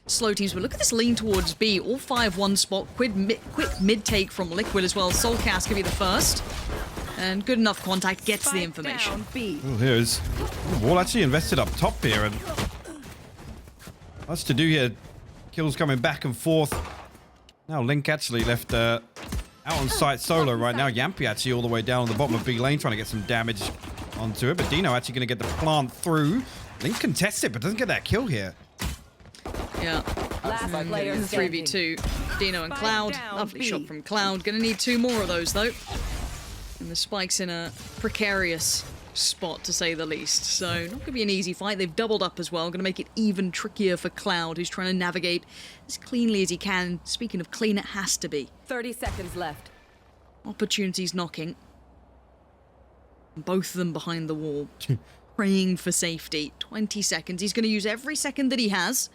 slow teams. But look at this lean towards B. All 5 one spot. Quick mid take from Liquid as well. Soulcast could be the first. And good enough contact gets the information. Oh, here's Wall actually invested up top here, and lots to do here. Kills coming back and forth. Now Link actually left out on site solo right now. Yampy actually all the way down on the bottom of B lane trying to get some damage onto it. But Dino actually going to get the plant through. Link contests it but doesn't get that kill here. Yeah. 3v2. Dino and Cloud. Lovely shot from Cloud. Gonna need 2 more of those though. And the Spike's in a precarious spot to say the least. So not gonna be an easy fight. They've doubled up as well. Gonna make it even trickier for Cloud, who's trying to navigate as cleanly as he can. Speaking of clean, it has to be. 30 seconds left. Opportunities knocking. Both of them behind the wall. Praying for safety. 20 seconds. He's gonna use every second that he has.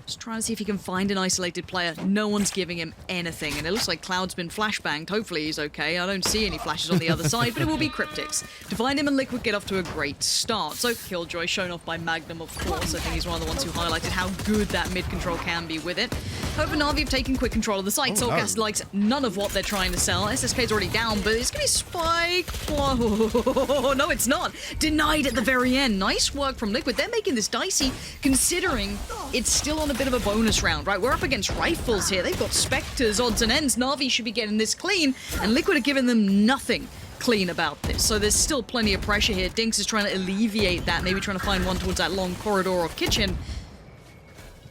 Just trying to see if he can find an isolated player. No one's giving him anything, and it looks like Cloud's been flashbanged. Hopefully he's okay. I don't see any flashes on the other side, but it will be Cryptics. To find him and Liquid get off to a great start. So Killjoy shown off by Magnum, of course. I think he's one of the ones who highlighted how good that mid control can be with it. Hope and Navi have taken quick control of the site. Soulcast likes none of what they're trying to sell. SSK's already down, but it's going to be Spike. Oh, no, it's not. Denied at the very end. Nice work from Liquid. They're making this dicey, considering it's still on a bit of a bonus round, right? We're up against rifles here. They've got Spectres, odds and ends. Navi should be getting this clean, and Liquid are giving them nothing clean about this. So there's still plenty of pressure here. Dinks is trying to alleviate that, maybe trying to find one towards that long corridor of kitchen.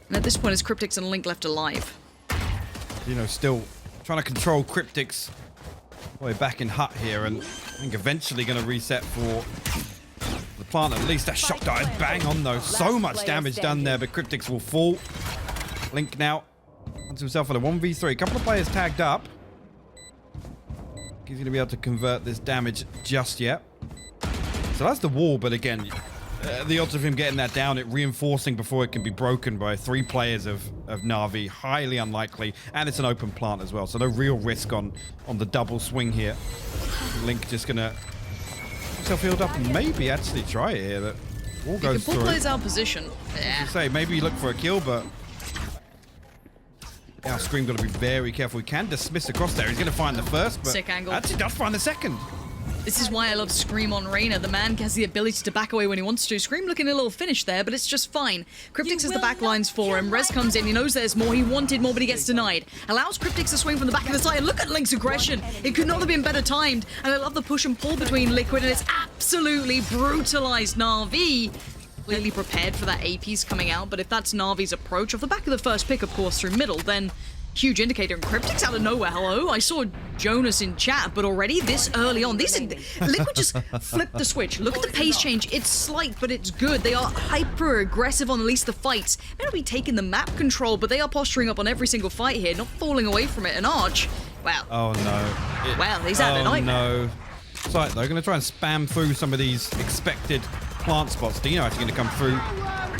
And at this point, it's Cryptics and Link left alive. You know, still trying to control Cryptics way back in Hut here, and I think eventually going to reset for the plant. At least that shot died bang on though. So much damage done there, but Cryptics will fall. Link now finds himself in a 1v3. A couple of players tagged up. He's going to be able to convert this damage just yet. So that's the wall, but again, the odds of him getting that down, it reinforcing before it can be broken by 3 players of Navi, highly unlikely. And it's an open plant as well, so no real risk on the double swing here. Link just going to himself healed up and maybe actually try it here. But wall goes through. Plays out position. Yeah. Say maybe you look for a kill, but now Scream got to be very careful. He can dismiss across there. He's going to find the first, but sick angle. Actually does find the second. This is why I love Scream on Reyna. The man has the ability to back away when he wants to. Scream looking a little finished there, but it's just fine. Cryptics has the back lines for him. Rez comes in. He knows there's more. He wanted more, but he gets denied. Allows Cryptics to swing from the back of the side. And look at Link's aggression. It could not have been better timed. And I love the push and pull between Liquid, and it's absolutely brutalized Navi. Completely prepared for that AP's coming out, but if that's Navi's approach, off the back of the first pick, of course, through middle, then huge indicator. And Cryptics out of nowhere. Hello, I saw Jonas in chat, but already this early on, Liquid just flipped the switch. Look at the pace change. It's slight, but it's good. They are hyper aggressive on at least the fights. May not be taking the map control, but they are posturing up on every single fight here, not falling away from it. And Arch, wow. Oh no. Well, he's had a nightmare. Oh no. It's like they're going to try and spam through some of these expected plant spots. Dino actually going to come through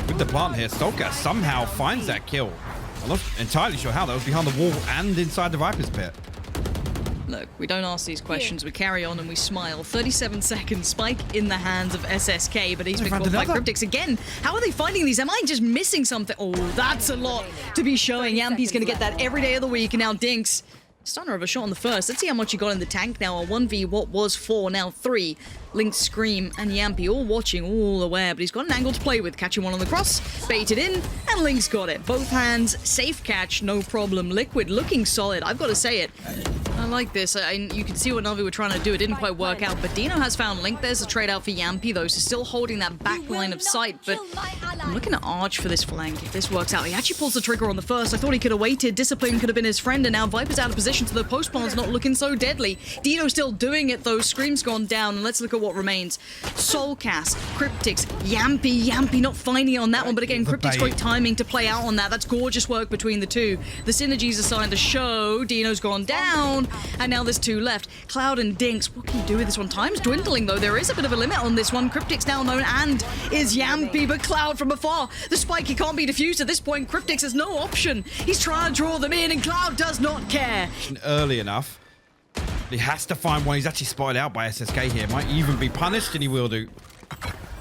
with the plant here. Soulcast somehow finds that kill. I'm not entirely sure how. That was behind the wall and inside the Viper's pit. Look, we don't ask these questions. We carry on and we smile. 37 seconds. Spike in the hands of SSK, but he's been caught by Cryptics again. How are they finding these? Am I just missing something? Oh, that's a lot to be showing. Yampy's going to get that every day of the week, and now Dinks. Stunner of a shot on the first. Let's see how much he got in the tank now. A 1v what was 4, now 3. Link, Scream, and Yampy all watching, all aware, but he's got an angle to play with. Catching one on the cross, baited in, and Link's got it. Both hands, safe catch, no problem. Liquid looking solid, I've got to say it. I like this. You can see what Navi were trying to do. It didn't quite work out, but Dino has found Link. There's a trade out for Yampy, though, so still holding that back line of sight, but I'm looking at Arch for this flank. If this works out, he actually pulls the trigger on the first. I thought he could have waited. Discipline could have been his friend, and now Viper's out of position, so the post plant's not looking so deadly. Dino still doing it, though. Scream's gone down, and let's look at what remains. Soulcast, Cryptics, Yampy not finding it on that one, but again, Cryptics great timing to play out on that. That's gorgeous work between the two. The synergies are starting to show. Dino's gone down, and now there's 2 left. Cloud and Dinks, what can you do with this one? Time's dwindling, though. There is a bit of a limit on this one. Cryptics now known and is Yampy, but Cloud from afar. The spike, he can't be defused at this point. Cryptics has no option. He's trying to draw them in, and Cloud does not care. Early enough. He has to find one. He's actually spotted out by SSK here. Might even be punished, and he will do.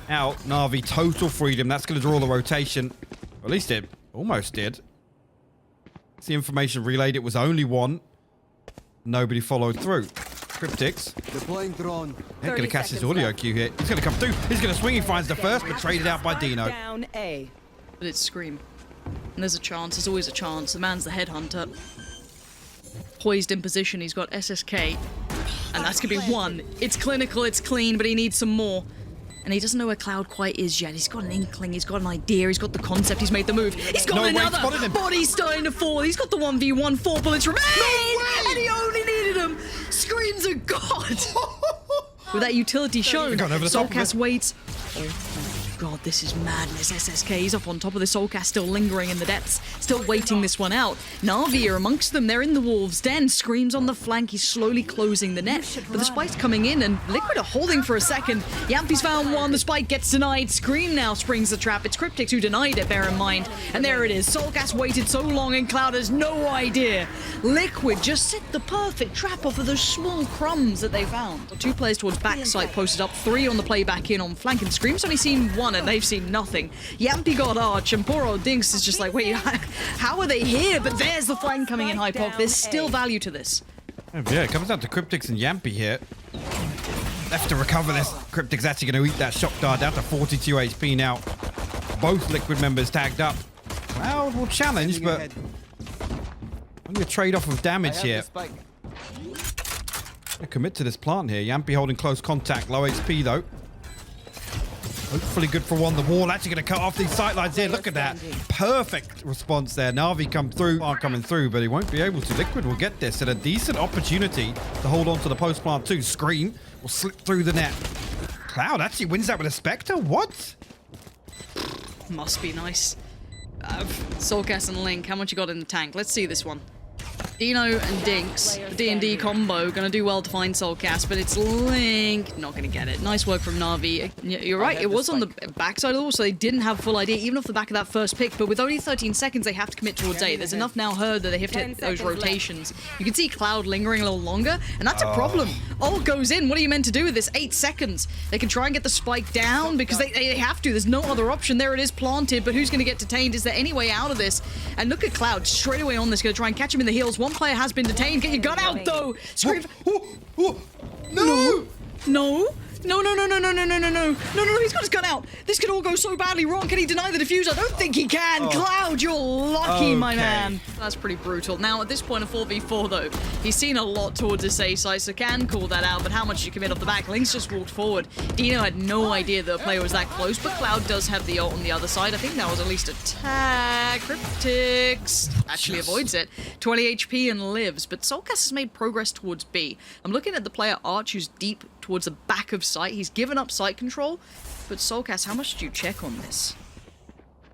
Out, Navi, total freedom. That's going to draw the rotation. At least it almost did. The information relayed it was only one. Nobody followed through. Cryptics. Deploying drone. He's going to catch his audio cue here. He's going to come through. He's going to swing. He finds the first, but traded out by Dino. Down A. But it's Scream. And there's a chance. There's always a chance. The man's the headhunter. Poised in position. He's got SSK. And that's going to be one. It's clinical. It's clean, but he needs some more. And he doesn't know where Cloud quite is yet. He's got an inkling. He's got an idea. He's got the concept. He's made the move. He's got another. Body's starting to fall. He's got the 1v1. 4 bullets remain. And he only needed them. Scream's a god. With that utility shown, Soulcast waits. Oh my god, this is madness. SSK, he's up on top of the Soulcast, still lingering in the depths, still waiting this one out. Navi are amongst them. They're in the Wolves' Den. Scream's on the flank. He's slowly closing the net. But the spike's coming in, and Liquid are holding for a second. Yampy's found one. The spike gets denied. Scream now springs the trap. It's Cryptics who denied it, bear in mind. And there it is. Soulcast waited so long, and Cloud has no idea. Liquid just set the perfect trap off of those small crumbs that they found. 2 players towards backside posted up, 3 on the play back in on flank, and Scream's only seen 1, and they've seen nothing. Yampy got Arch, and poor old Dinks is just like, wait, how are they here? But there's the flank coming in, Hypok. There's still value to this. Yeah, it comes down to Cryptics and Yampy here. Left to recover this. Cryptics actually going to eat that shock dart down to 42 HP now. Both Liquid members tagged up. Cloud will challenge, but only a trade-off of damage here. Commit to this plant here. Yampy holding close contact. Low HP though. Hopefully good for one. The wall actually going to cut off these sightlines here. Look at that. Perfect response there. Navi come through. Are coming through, but he won't be able to. Liquid will get this at a decent opportunity to hold on to the post plant too. Scream will slip through the net. Cloud actually wins that with a Spectre? What? Must be nice. Soulcast and Link, how much you got in the tank? Let's see this one. Dino and Dinks, the D&D combo, gonna do well to find Soulcast, but it's Link, not gonna get it. Nice work from Navi. You're right, it was on the backside of the wall, so they didn't have full idea, even off the back of that first pick, but with only 13 seconds, they have to commit towards A. There's enough now heard that they have to hit those rotations. You can see Cloud lingering a little longer, and that's a problem. Ult goes in, what are you meant to do with this? 8 seconds. They can try and get the spike down, because they have to. There's no other option. There it is, planted, but who's gonna get detained? Is there any way out of this? And look at Cloud, straight away on this, gonna try and catch him in the heels. One player has been detained. Get your gun out, though. Scream. No! No. No, he's got his gun out. This could all go so badly wrong. Can he deny the diffuser? I don't think he can. Cloud, you're lucky, my man. That's pretty brutal. Now, at this point of 4v4, though, he's seen a lot towards his A side, so can call that out, but how much did you commit off the back? Link's just walked forward. Dino had no idea that the player was that close, but Cloud does have the ult on the other side. I think that was at least a tag. Cryptics actually avoids it. 20 HP and lives, but Soulcast has made progress towards B. I'm looking at the player Arch, who's deep towards the back of sight. He's given up sight control, but Soulcast, how much did you check on this?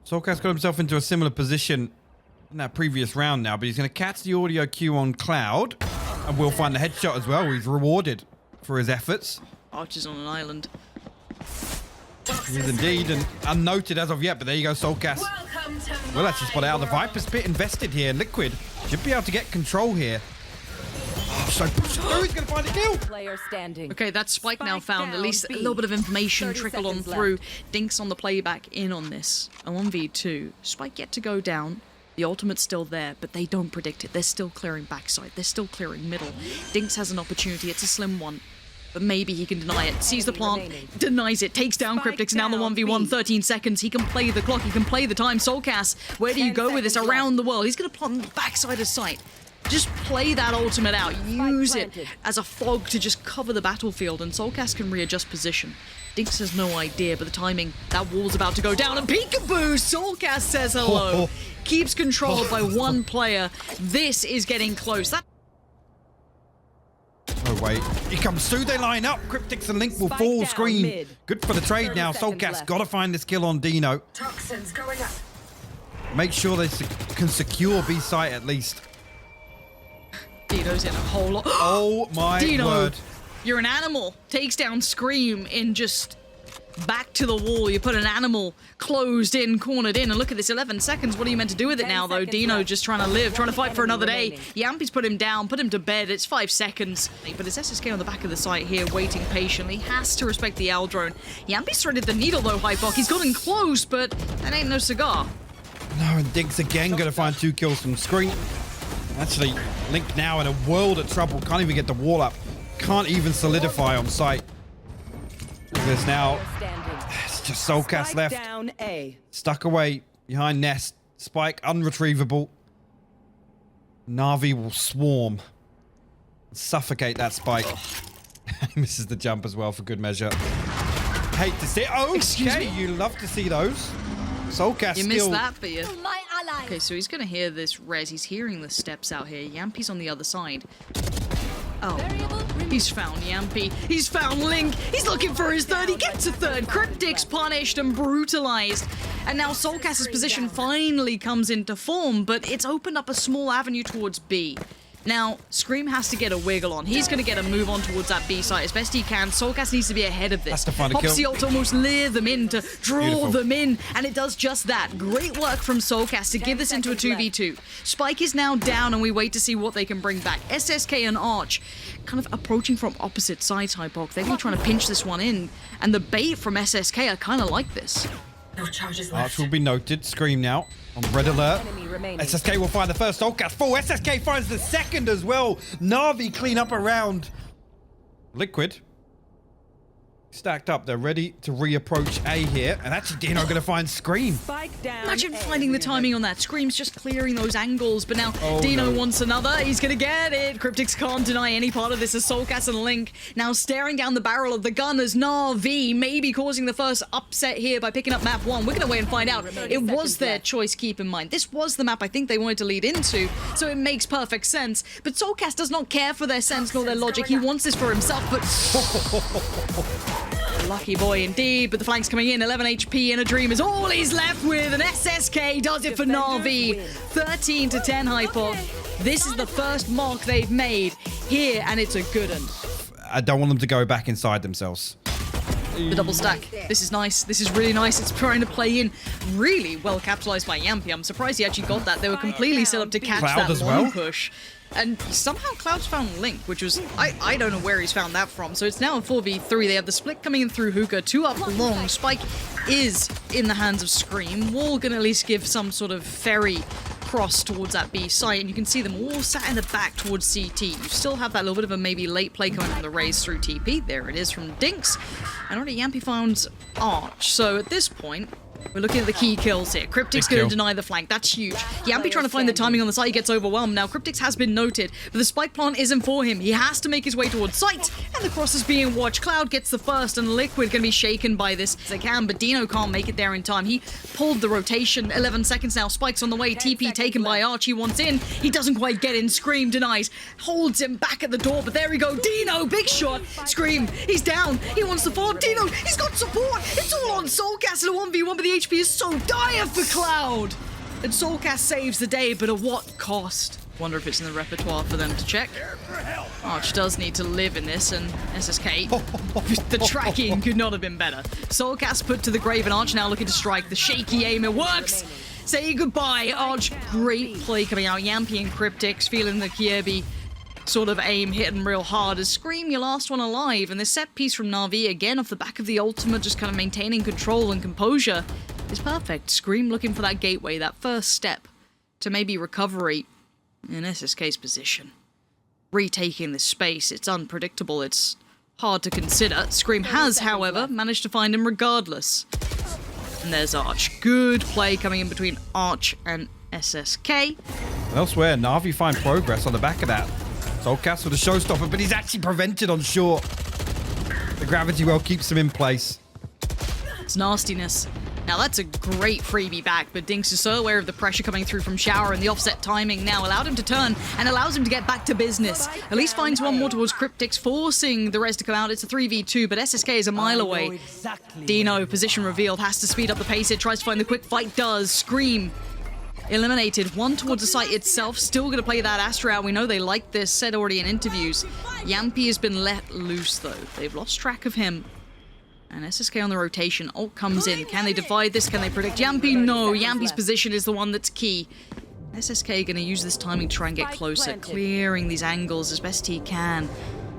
Soulcast got himself into a similar position in that previous round now, but he's going to catch the audio cue on Cloud, and we'll find the headshot as well. He's rewarded for his efforts. Arch is on an island. He is indeed, and unnoted as of yet, but there you go, Soulcast. Well, actually spot out the Viper's Pit invested here. Liquid should be able to get control here. So push through, he's going to find a kill. Player standing. Okay, that spike now found. At least a little bit of information trickled on through. Dinks on the playback in on this. A 1v2. Spike yet to go down. The ultimate's still there, but they don't predict it. They're still clearing backside. They're still clearing middle. Dinks has an opportunity. It's a slim one. But maybe he can deny it. Sees the plant, denies it, takes down Cryptics. Now the 1v1, 13 seconds. He can play the clock, he can play the time. Soulcast, where do you go with this? Around the world. He's going to plant on the backside of sight. Just play that ultimate out. Use it as a fog to just cover the battlefield, and Soulcast can readjust position. Dinks has no idea, but the timing, that wall's about to go down, and peekaboo! Soulcast says hello. Keeps controlled by one player. This is getting close. Oh, wait. He comes through, they line up. Cryptics and Link will fall. Scream. Good for the trade now. Soulcast got to find this kill on Dino. Toxins going up. Make sure they can secure B site at least. Dino's in a whole lot. Oh my Dino, word. You're an animal. Takes down Scream in just back to the wall. You put an animal closed in, cornered in, and look at this, 11 seconds. What are you meant to do with it now, though? Dino just trying to live, trying to fight for another day. Yampy's put him down, put him to bed. It's 5 seconds. But it's SSK on the back of the site here, waiting patiently. Has to respect the L drone. Yampy's threaded the needle, though, Hypok. He's gotten close, but that ain't no cigar. No, and Dinks again going to find 2 kills from Scream. Actually, Link now in a world of trouble. Can't even get the wall up. Can't even solidify on site. There's now... It's just Soulcast left. Down A. Stuck away behind Nest. Spike unretrievable. Navi will swarm. Suffocate that Spike. He misses the jump as well for good measure. Hate to see it. Oh, okay. You love to see those. Soulcast You still... missed that, but you... My ally. Okay, so he's gonna hear this res. He's hearing the steps out here. Yampy's on the other side. Oh, he's found Yampy. He's found Link. He's looking for his third. He gets a third. Cryptic's punished and brutalized. And now Soulcast's position finally comes into form, but it's opened up a small avenue towards B. Now, Scream has to get a wiggle on. He's going to get a move on towards that B site as best he can. Soulcast needs to be ahead of this. Has to find a kill. Pops the ult to almost lure them in, to draw Beautiful. them in, and it does just that. Great work from Soulcast to give this into a 2v2. Spike is now down, and we wait to see what they can bring back. SSK and Arch kind of approaching from opposite sides, Hypok. They're really trying to pinch this one in, and the bait from SSK, I kind of like this. No charges left. Arch will be noted. Scream now on red alert. Enemy remaining. SSK will find the first Soulcast. Full. SSK finds the second as well. Navi clean up around. Liquid. Stacked up. They're ready to reapproach A here. And actually Dino going to find Scream. Spike down. Imagine A. finding the timing on that. Scream's just clearing those angles, but now Oh, Dino no. wants another. He's gonna get it. Cryptics can't deny any part of this as Soulcast and Link now staring down the barrel of the gun as Navi maybe causing the first upset here by picking up map 1. We're gonna wait and find out. It was their choice, keep in mind. This was the map I think they wanted to lead into, so it makes perfect sense. But Soulcast does not care for their sense nor their logic. He wants this for himself, but... Lucky boy indeed, but the flank's coming in. 11 HP and a dream is all he's left with, and SSK does it for Navi. 13 to 10, Hypok. This is the first mark they've made here, and it's a good one. I don't want them to go back inside themselves. The double stack. This is nice. This is really nice. It's trying to play in. Really well capitalized by Yampy. I'm surprised he actually got that. They were completely set up to catch Cloud that as long well? push. And somehow Cloud's found Link, which was... I don't know where he's found that from. So it's now a 4v3. They have the split coming in through hookah. 2 up long. Spike is in the hands of Scream. Wall can at least give some sort of ferry cross towards that B site, and you can see them all sat in the back towards CT. You still have that little bit of a maybe late play coming from the Raze through TP. There it is from Dinks. And already Yampy found Arch. So at this point, we're looking at the key kills here. Cryptic's going to deny the flank. That's huge. Yampy trying to find the timing on the site. He gets overwhelmed. Now, Cryptic's has been noted, but the spike plant isn't for him. He has to make his way towards site, and the cross is being watched. Cloud gets the first, and Liquid going to be shaken by this as they can, but Dino can't make it there in time. He pulled the rotation. 11 seconds now. Spike's on the way. TP taken by Arch. He wants in. He doesn't quite get in. Scream denies. Holds him back at the door, but there we go. Dino, big shot. Scream, he's down. He wants to fall. Dino, he's got support. It's all on Soulcast in a 1v1, but the HP is so dire for Cloud. And Soulcast saves the day, but at what cost? Wonder if it's in the repertoire for them to check. Arch does need to live in this, and SSK, the tracking could not have been better. Soulcast put to the grave, and Arch now looking to strike. The shaky aim, it works! Say goodbye, Arch. Great play coming out. Yampy and Cryptics feeling the Kirby sort of aim hitting real hard as Scream, your last one alive, and this set piece from Navi, again off the back of the ultimate, just kind of maintaining control and composure, is perfect. Scream looking for that gateway, that first step to maybe recovery in SSK's position. Retaking this space, it's unpredictable, it's hard to consider. Scream has, however, managed to find him regardless. And there's Arch. Good play coming in between Arch and SSK. Elsewhere, Navi find progress on the back of that. Soulcast with a showstopper, but he's actually prevented on short. The gravity well keeps him in place. It's nastiness. Now that's a great freebie back, but Dinks is so aware of the pressure coming through from Shower, and the offset timing now allowed him to turn and allows him to get back to business. At least finds one more towards Cryptics, forcing the rest to come out. It's a 3v2, but SSK is a mile away. Dino, position revealed, has to speed up the pace. It tries to find the quick fight, does. Scream eliminated. One towards the site itself. Still going to play that Astra out. We know they like this, said already in interviews. Yampy has been let loose, though. They've lost track of him. And SSK on the rotation. Ult comes in. Can they divide this? Can they predict Yampy? No. Yampy's position is the one that's key. SSK going to use this timing to try and get closer, clearing these angles as best he can.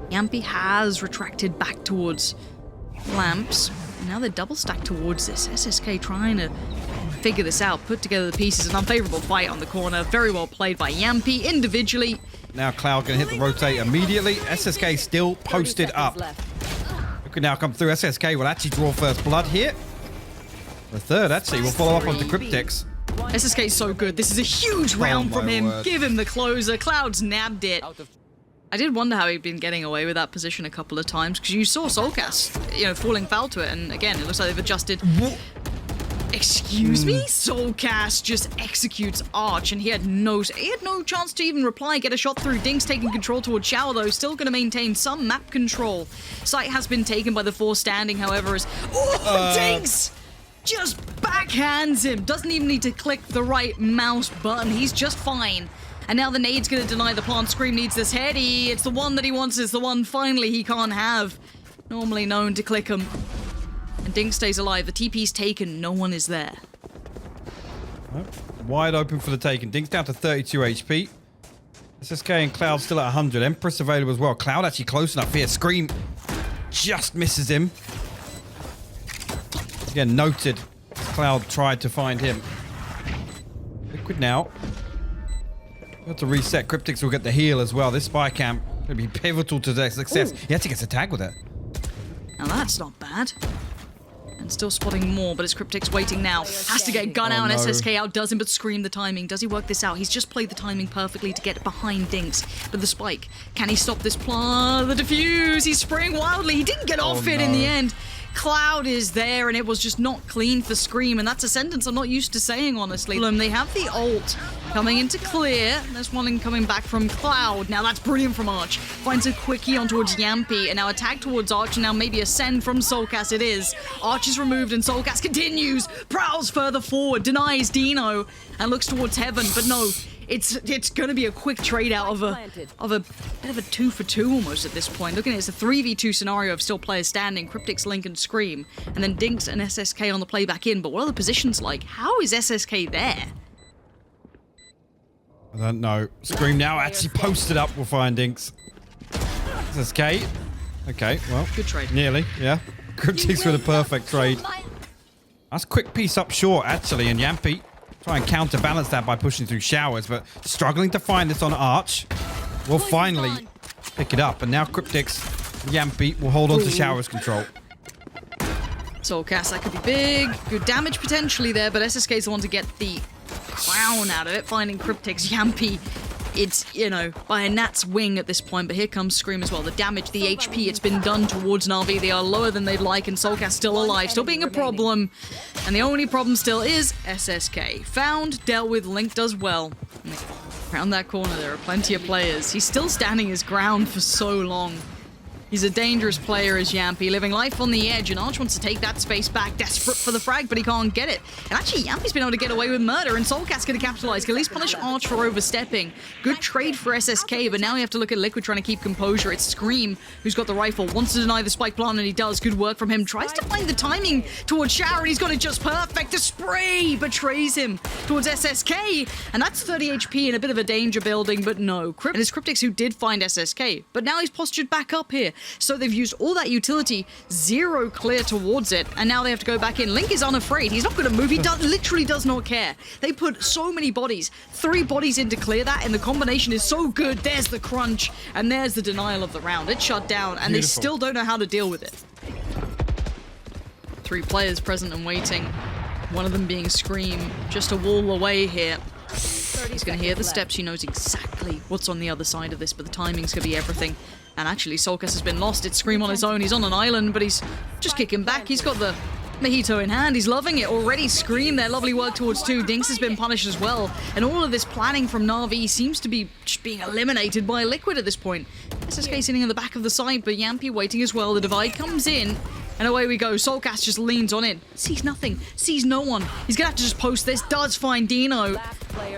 Yampy has retracted back towards lamps. And now they're double stacked towards this. SSK trying to figure this out, put together the pieces. An unfavorable fight on the corner. Very well played by Yampy individually. Now Cloud going to hit the rotate immediately. SSK still posted up. Who can now come through? SSK will actually draw first blood here. The third, actually, will follow up onto Cryptix. SSK is so good. This is a huge round from him. Word. Give him the closer. Cloud's nabbed it. I did wonder how he'd been getting away with that position a couple of times, because you saw Soulcast, falling foul to it, and again, it looks like they've adjusted. Excuse me? Soulcast just executes Arch, and he had no chance to even reply, get a shot through. Dinks taking control towards Shower, though, still going to maintain some map control. Site has been taken by the 4 standing, however, as... Dinks! Just backhands him. Doesn't even need to click the right mouse button. He's just fine. And now the nade's going to deny the plant. Scream needs this heady. It's the one that he wants. It's the one finally he can't have. Normally known to click him. And Dink stays alive. The TP's taken. No one is there. Wide open for the taken. Dink's down to 32 HP. SSK and Cloud still at 100. Empress available as well. Cloud actually close enough here. Scream just misses him. Again, noted. Cloud tried to find him. Liquid now. Got to reset. Cryptix will get the heal as well. This spy camp going to be pivotal to their success. He actually gets a tag with it. Now that's not bad. And still spotting more, but it's Cryptix waiting now. Has to get gun out, and SSK outdoes him, but Scream the timing. Does he work this out? He's just played the timing perfectly to get behind Dinks. But the spike, can he stop this the defuse? He's spraying wildly. He didn't get off it in the end. Cloud is there, and it was just not clean for Scream, and that's a sentence I'm not used to saying, honestly. They have the ult coming into clear. There's one coming back from Cloud. Now that's brilliant from Arch. Finds a quickie on towards Yampy, and now a tag towards Arch, and now maybe a send from Soulcast it is. Arch is removed, and Soulcast continues, prowls further forward, denies Dino, and looks towards Heaven, but no. It's going to be a quick trade out of a bit of a 2-for-2 almost at this point. Looking at it, it's a 3v2 scenario of still players standing, Cryptix, Link, and Scream, and then Dinks and SSK on the play back in. But what are the positions like? How is SSK there? I don't know. Scream now actually posted up. We'll find Dinks. SSK. Okay, well. Good trade. Nearly, yeah. Cryptix with a perfect trade. That's a quick piece up short, actually, and Yampy try and counterbalance that by pushing through Showers, but struggling to find this on Arch. Will finally pick it up, and now Cryptix, Yampy will hold on to Showers control. Soulcast, that could be big. Good damage potentially there, but SSK's the one to get the crown out of it, finding Cryptix. Yampy, it's, by a gnat's wing at this point, but here comes Scream as well. The damage, the HP, it's been done towards Navi. They are lower than they'd like, and Soulcast still alive, still being a problem. And the only problem still is SSK. Found, dealt with, Link does well. Around that corner, there are plenty of players. He's still standing his ground for so long. He's a dangerous player as Yampy, living life on the edge, and Arch wants to take that space back, desperate for the frag, but he can't get it. And actually, Yampy's been able to get away with murder, and Soulcast's going to capitalize, can at least punish Arch for overstepping. Good trade for SSK, but now we have to look at Liquid trying to keep composure. It's Scream who's got the rifle, wants to deny the spike plant, and he does. Good work from him. Tries to find the timing towards Shower, and he's got it just perfect. The spray betrays him towards SSK, and that's 30 HP in a bit of a danger building, but no. And it's Cryptix who did find SSK, but now he's postured back up here. So they've used all that utility, 0 clear towards it, and now they have to go back in. Link is unafraid. He's not going to move. He literally does not care. They put so many bodies, 3 bodies in to clear that, and the combination is so good. There's the crunch, and there's the denial of the round. It's shut down, and they still don't know how to deal with it. 3 players present and waiting. One of them being Scream, just a wall away here. He's going to hear the steps. He knows exactly what's on the other side of this, but the timing's going to be everything. And actually, Soulcast has been lost. It's Scream on his own. He's on an island, but he's just kicking back. He's got the mojito in hand. He's loving it already. Scream there. Lovely work towards 2. Dinks has been punished as well. And all of this planning from Navi seems to be just being eliminated by Liquid at this point. SSK sitting in the back of the side, but Yampy waiting as well. The divide comes in. And away we go. Soulcast just leans on it. Sees nothing. Sees no one. He's going to have to just post this. Does find Dino.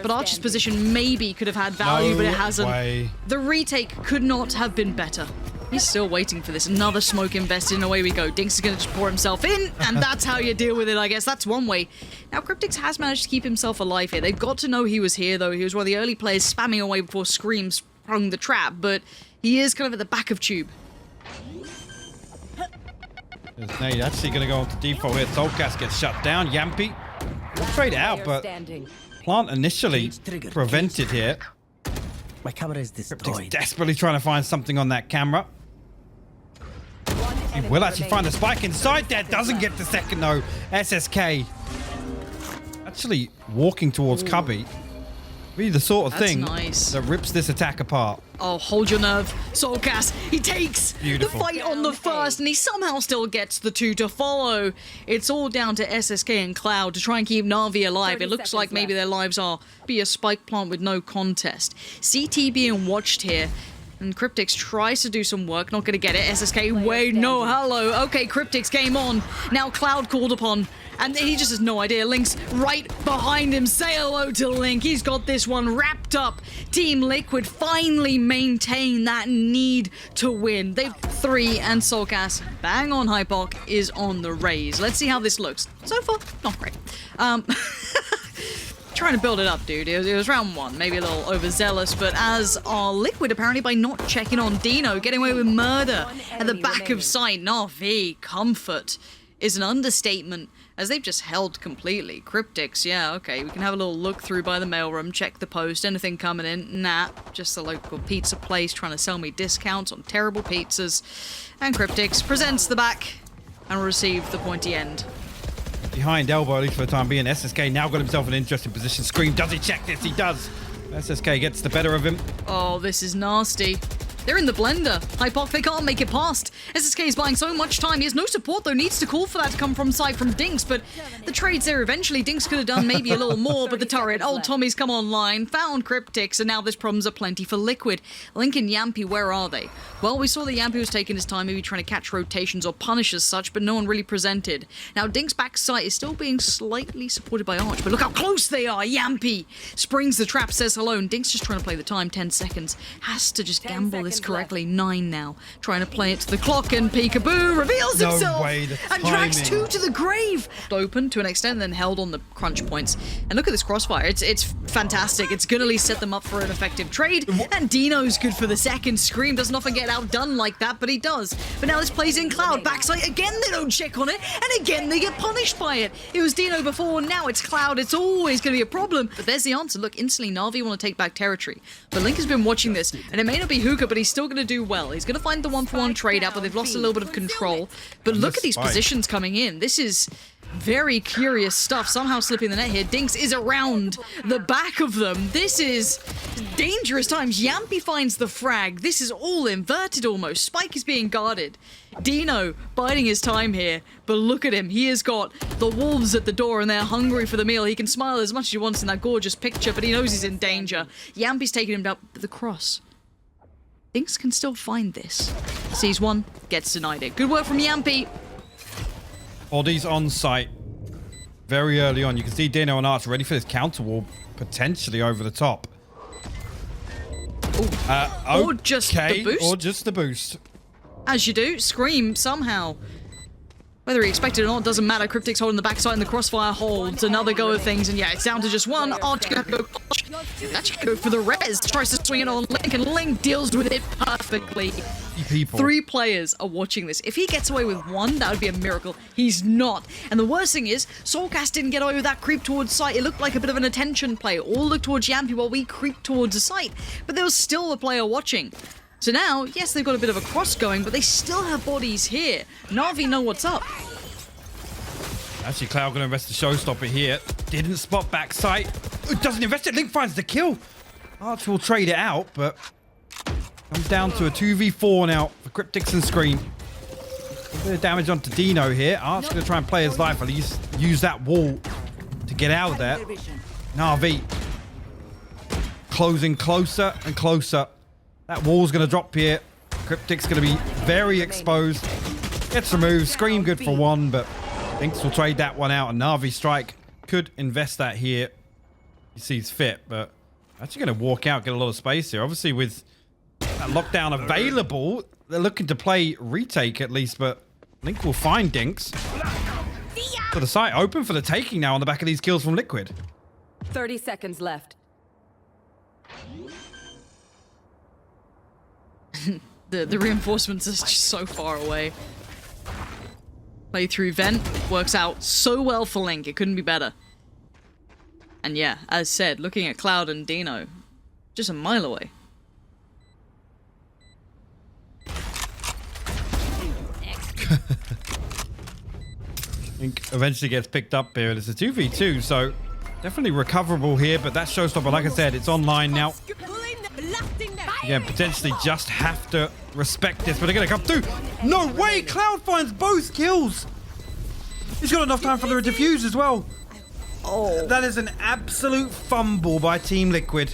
But Archer's position maybe could have had value, but it hasn't. The retake could not have been better. He's still waiting for this. Another smoke invested, and away we go. Dinks is going to just pour himself in, and that's how you deal with it, I guess. That's one way. Now, Cryptix has managed to keep himself alive here. They've got to know he was here, though. He was one of the early players spamming away before Scream sprung the trap, but he is kind of at the back of Tube. There's Nade actually going to go on to default here. Soulcast gets shut down. Yampy Trade out, but plant initially prevented here. My camera is destroyed. Desperately trying to find something on that camera. He will actually find a spike inside there. Doesn't get the second though. SSK actually walking towards Cubby. Be the sort of thing that rips this attack apart. Oh, hold your nerve. Soulcast, he takes the fight on the first, and he somehow still gets the 2 to follow. It's all down to SSK and Cloud to try and keep Navi alive. It looks like maybe their lives are be a spike plant with no contest. CT being watched here. And Cryptix tries to do some work, not going to get it. SSK, wait, no, hello. Okay, Cryptix game on. Now Cloud called upon, and he just has no idea. Link's right behind him. Say hello to Link. He's got this one wrapped up. Team Liquid finally maintain that need to win. They've 3, and Soulcast, bang on Hypoc, is on the raise. Let's see how this looks. So far, not great. Trying to build it up, dude. It was round 1, maybe a little overzealous, but as are Liquid apparently by not checking on Dino, getting away with murder at the back of sight. Navi, comfort is an understatement as they've just held completely. Cryptix, yeah, okay, we can have a little look through by the mailroom, check the post, anything coming in? Nah, just the local pizza place trying to sell me discounts on terrible pizzas. And Cryptix presents the back and receive the pointy end. Behind elbow, at least for the time being. SSK now got himself in an interesting position. Scream, does he check this? He does. SSK gets the better of him. Oh, this is nasty. They're in the blender. Hypoc, they can't make it past. SSK is buying so much time. He has no support, though. Needs to call for that to come from side from Dinks, but the trade's there eventually. Dinks could have done maybe a little more, but the turret, old Tommy's come online, found Cryptix, and now there's problems aplenty for Liquid. Link and Yampy, where are they? Well, we saw that Yampy was taking his time, maybe trying to catch rotations or punish as such, but no one really presented. Now, Dinks' back sight is still being slightly supported by Arch, but look how close they are. Yampy springs the trap, says hello, and Dinks just trying to play the time. 10 seconds. Has to just gamble this correctly. 9 now. Trying to play it to the clock, and Peekaboo reveals himself and drags 2 to the grave. Open to an extent, then held on the crunch points. And look at this crossfire. It's fantastic. It's going to at least set them up for an effective trade. And Dino's good for the second. Scream doesn't often get outdone like that, but he does. But now this plays in Cloud. Backside again, they don't check on it. And again, they get punished by it. It was Dino before, now it's Cloud. It's always going to be a problem. But there's the answer. Look, instantly Navi want to take back territory. But Link has been watching this, and it may not be Hookah, but he's still going to do well. He's going to find the 1-for-1 trade out, but they've lost a little bit of control. But look at these positions coming in. This is very curious stuff. Somehow slipping the net here. Dinks is around the back of them. This is dangerous times. Yampy finds the frag. This is all inverted almost. Spike is being guarded. Dino biding his time here, but look at him. He has got the wolves at the door and they're hungry for the meal. He can smile as much as he wants in that gorgeous picture, but he knows he's in danger. Yampy's taking him down the cross. Dinks can still find this. Sees one, gets denied it. Good work from Yampy. Bodies on site very early on. You can see Dino and Arch ready for this counter wall, potentially over the top. Or just the boost. Or just the boost. As you do, Scream somehow. Whether he expected it or not, doesn't matter. Cryptix holding the backside and the crossfire holds another go of things. And yeah, it's down to just one. Arch gonna go clutch. Actually go for the res. Tries to swing it on Link, and Link deals with it perfectly. People. 3 players are watching this. If he gets away with 1, that would be a miracle. He's not. And the worst thing is, Soulcast didn't get away with that creep towards sight. It looked like a bit of an attention play. All looked towards Yampy while we creeped towards the site. But there was still a player watching. So now, yes, they've got a bit of a cross going, but they still have bodies here. Navi know what's up. Actually, Cloud going to invest the showstopper here. Didn't spot backside. Doesn't invest it. Link finds the kill. Arch will trade it out, but comes down to a 2v4 now for Cryptix and Scream. A bit of damage onto Dino here. Arch going to try and play his life. At least use that wall to get out of there. Navi closing closer and closer. That wall's going to drop here. Cryptix going to be very exposed. Gets removed. Scream good for 1, but Dinks will trade that one out. And Navi Strike could invest that here. He sees fit, but actually going to walk out, get a lot of space here. Obviously, with that lockdown available, they're looking to play retake at least, but Link will find Dinks. So the site open for the taking now on the back of these kills from Liquid. 30 seconds left. The reinforcements are just so far away. Play through vent works out so well for Link. It couldn't be better. And yeah, as said, looking at Cloud and Dino, just a mile away. Think eventually gets picked up here. It's a 2v2, so definitely recoverable here, but that showstopper, like I said, it's online now. Again, potentially just have to respect this, but they're going to come through. No way! Cloud finds both kills! He's got enough time for the defuse as well. Oh, that is an absolute fumble by Team Liquid.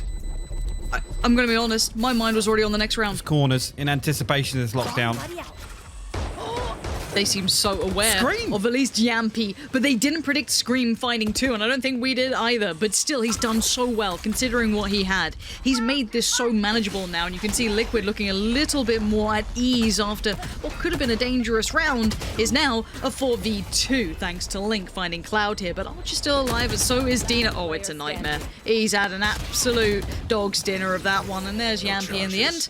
I'm going to be honest, my mind was already on the next round. Corners in anticipation of this lockdown. They seem so aware Scream. of at least Yampy, but they didn't predict Scream finding two, and I don't think we did either, but still, he's done so well considering what he had. He's made this so manageable now, and you can see Liquid looking a little bit more at ease after what could have been a dangerous round is now a 4v2, thanks to Link finding Cloud here, but Arch is still alive, and so is Dina. Oh, it's a nightmare. He's had an absolute dog's dinner of that one, and there's Yampy in the end.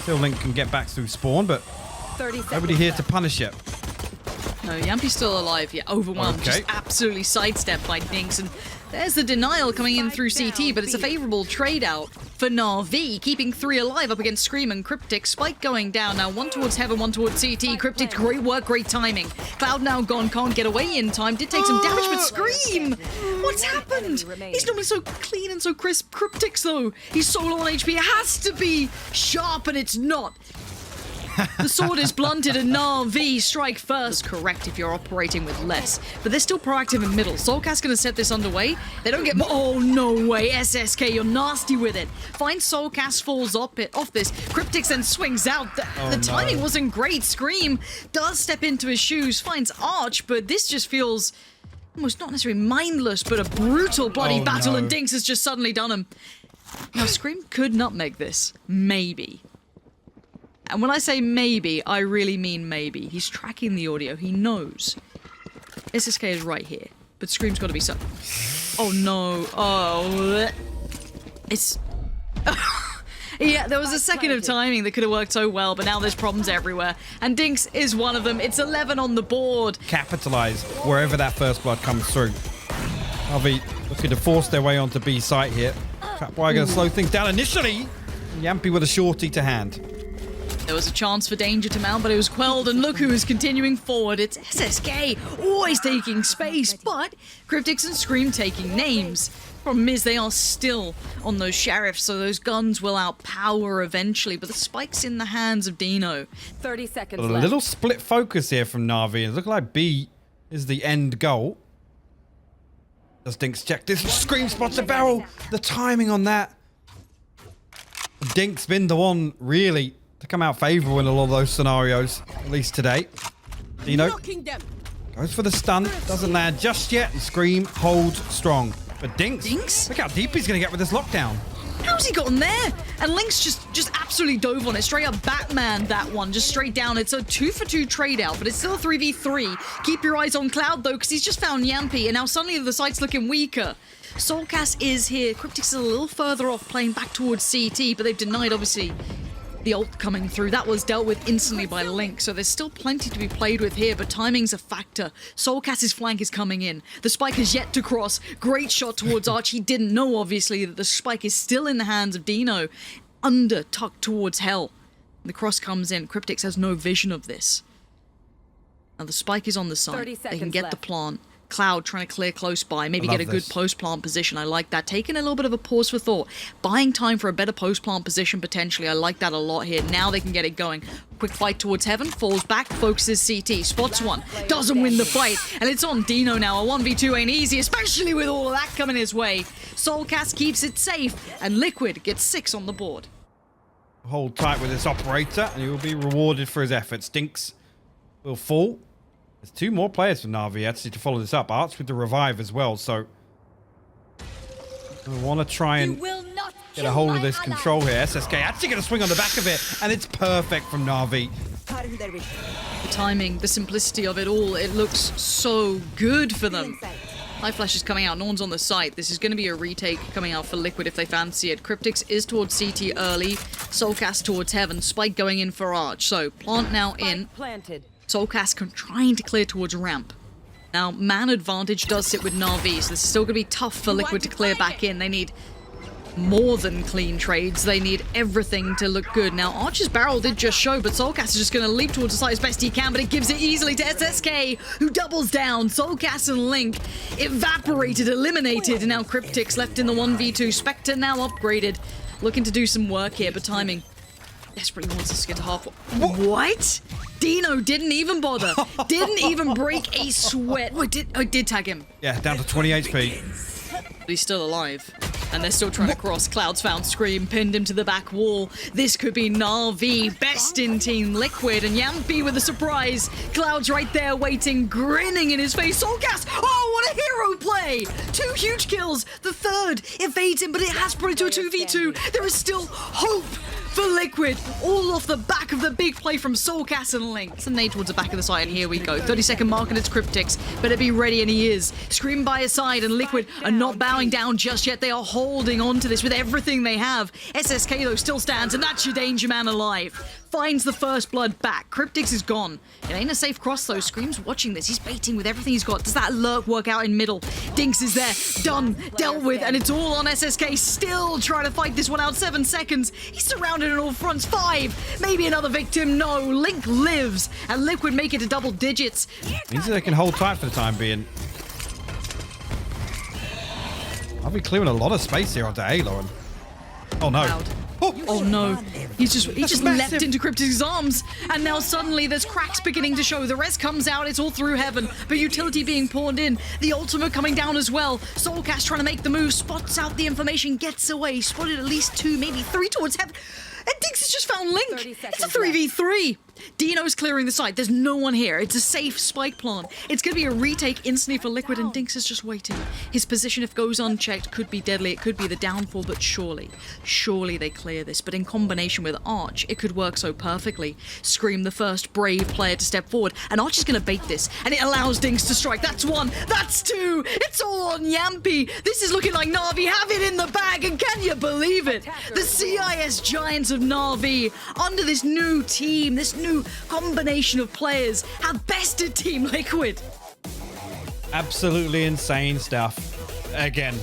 Still Link can get back through spawn, but 30 seconds nobody here to left. punish it. No, Yampy's still alive. Yeah, overwhelmed. Okay. Just absolutely sidestepped by Dinks. And there's the denial coming in through CT, but it's a favorable trade out for Navi, keeping 3 alive up against Scream and Cryptic. Spike going down now. One towards Heaven, one towards CT. Cryptic, great work, great timing. Cloud now gone, can't get away in time. Did take some damage, but Scream! What's happened? He's normally so clean and so crisp. Cryptic's though, he's so low on HP. It has to be sharp, and it's not. The sword is blunted and Navi strike first. Correct if you're operating with less. But they're still proactive in middle. Soulcast gonna set this underway. They don't get... Oh, no way. SSK, you're nasty with it. Finds Soulcast, falls off this. Cryptix then swings out. The timing wasn't great. Scream does step into his shoes, finds Arch, but this just feels... almost not necessarily mindless, but a brutal bloody battle, no. and Dinks has just suddenly done him. Now, Scream could nutmeg this. Maybe. And when I say maybe, I really mean maybe. He's tracking the audio. He knows. SSK is right here. But Scream's got to be so... Oh, no. Oh. It's... Yeah, there was a second of timing that could have worked so well, but now there's problems everywhere. And Dinks is one of them. It's 11 on the board. Capitalize wherever that first blood comes through. Navi looking to force their way onto B site here. Trapwire going to slow things down initially. Yampy with a shorty to hand. There was a chance for danger to mount, but it was quelled, and look who is continuing forward. It's SSK, always taking space, but Cryptix and Scream taking names. Problem is, they are still on those sheriffs, so those guns will outpower eventually, but the spike's in the hands of Dino. 30 seconds A left. little split focus here from Navi. It looks like B is the end goal. Does Dinks check this? Scream spots the barrel. The timing on that. Dinks been the one, really, to come out favorable in a lot of those scenarios, at least today. Dino goes for the stun, doesn't land just yet, and Scream holds strong. But Dinks? Look how deep he's going to get with this lockdown. How's he gotten there? And Lynx just absolutely dove on it. Straight up Batman, that one. Just straight down. It's a 2-for-2 trade out, but it's still a 3v3. Keep your eyes on Cloud, though, because he's just found Yampy, and now suddenly the site's looking weaker. Soulcast is here. Cryptix is a little further off, playing back towards CT, but they've denied, obviously, the ult coming through. That was dealt with instantly by Link, so there's still plenty to be played with here, but timing's a factor. Soulcast's flank is coming in. The spike is yet to cross. Great shot towards Arch. He didn't know, obviously, that the spike is still in the hands of Dino. Under, tucked towards Hell. The cross comes in. Cryptix has no vision of this. Now the spike is on the side. 30 They can seconds get left. the plant. Cloud trying to clear close by, maybe I get love a good this. post-plant position. I like that. Taking a little bit of a pause for thought. Buying time for a better post-plant position, potentially. I like that a lot here. Now they can get it going. Quick fight towards Heaven. Falls back. Focuses CT. Spots one. Doesn't win the fight. And it's on Dino now. A 1v2 ain't easy, especially with all of that coming his way. Soulcast keeps it safe. And Liquid gets 6 on the board. Hold tight with this operator, and he will be rewarded for his efforts. Dinks will fall. There's 2 more players for Navi actually to follow this up. Arch with the revive as well, so I want to try and get a hold of this control here. SSK actually going to swing on the back of it, and it's perfect from Navi. The timing, the simplicity of it all, it looks so good for them. Light Flash is coming out, no one's on the site. This is going to be a retake coming out for Liquid if they fancy it. Cryptix is towards CT early, Soulcast towards Heaven, Spike going in for Arch. So, plant now in. Planted. Soulcast trying to clear towards ramp. Now, man advantage does sit with Navi, so this is still going to be tough for Liquid to clear back in. They need more than clean trades. They need everything to look good. Now, Archer's barrel did just show, but Soulcast is just going to leap towards the side as best he can, but it gives it easily to SSK, who doubles down. Soulcast and Link evaporated, eliminated, and now Cryptic's left in the 1v2. Spectre now upgraded, looking to do some work here, but timing desperately wants us to get to half. What? Dino didn't even bother. Didn't even break a sweat. Oh, I did tag him. Yeah, down to 20 HP. But he's still alive. And they're still trying to cross. Cloud's found Scream, pinned him to the back wall. This could be Navi, best in Team Liquid, and Yampi with a surprise. Cloud's right there waiting, grinning in his face. Soulcast! Oh, what a hero play! 2 huge kills. The third evades him, but it has brought it to a 2v2. There is still hope for Liquid, all off the back of the big play from Soulcast and Link. It's a nade towards the back of the side, and here we go. 30-second mark, and it's Cryptic's. Better be ready, and he is. Scream by his side, and Liquid are not bowing down just yet. They are holding on to this with everything they have. SSK, though, still stands, and that's your danger man alive. Finds the first blood back. Cryptic's is gone. It ain't a safe cross, though. Scream's watching this. He's baiting with everything he's got. Does that lurk work out in middle? Dinks is there. Done. Dealt with. And it's all on SSK. Still trying to fight this one out. 7 seconds. He's surrounded on all fronts. 5. Maybe another victim. No. Link lives. And Liquid make it to double digits. Means they can hold tight for the time being. I'll be clearing a lot of space here onto Halo. And... oh, no. Loud. Oh no, he just leapt into Cryptic's arms, and now suddenly there's cracks beginning to show. The rest comes out, it's all through heaven, but utility being pawned in, the ultimate coming down as well. Soulcast trying to make the move, spots out the information, gets away, spotted at least 2, maybe 3 towards heaven, and Dinks has just found Link. It's a 3v3. Dino's clearing the site. There's no one here. It's a safe spike plant. It's going to be a retake instantly for Liquid, and Dinks is just waiting. His position, if goes unchecked, could be deadly. It could be the downfall, but surely they clear this. But in combination with Arch, it could work so perfectly. Scream, the first brave player to step forward, and Arch is going to bait this, and it allows Dinks to strike. That's 1. That's 2. It's all on Yampi. This is looking like Navi have it in the bag, and can you believe it? The CIS Giants of Navi, under this new team, this new combination of players, have bested Team Liquid. Absolutely insane stuff. Again,